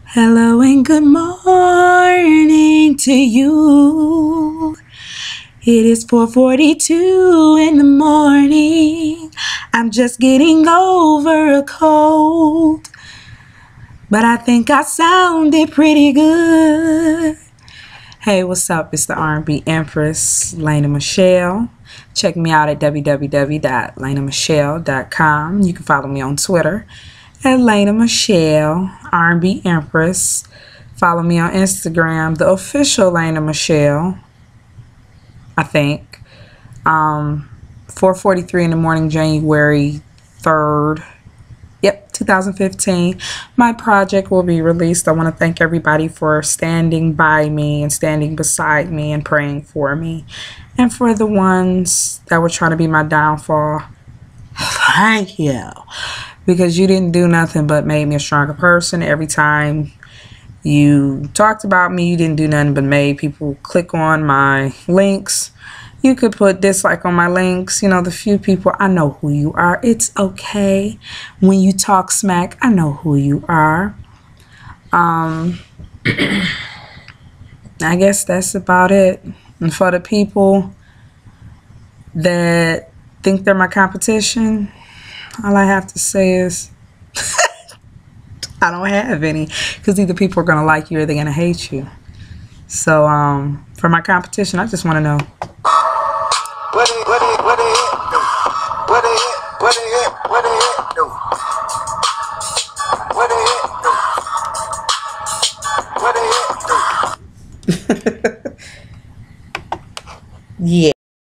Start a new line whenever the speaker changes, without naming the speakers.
Hello and good morning to you. It is 4:42 in the morning. I'm just getting over a cold, but I think I sounded pretty good. Hey, what's up? It's the R&B Empress, Lena Michelle. Check me out at www.lenamichelle.com. You can follow me on Twitter at Lena Michelle, R&B Empress. Follow me on Instagram, the official Lena Michelle, I think. 4:43 in the morning, January 3rd. Yep, 2015. My project will be released. I want to thank everybody for standing by me and standing beside me and praying for me. And for the ones that were trying to be my downfall, thank you. Because you didn't do nothing but made me a stronger person. Every time you talked about me, you didn't do nothing but made people click on my links. You could put dislike on my links. You know, the few people, I know who you are. It's okay. When you talk smack, I know who you are. I guess that's about it. And for the people that think they're my competition, all I have to say is I don't have any, because either people are going to like you or they're going to hate you. So for my competition, I just want to know,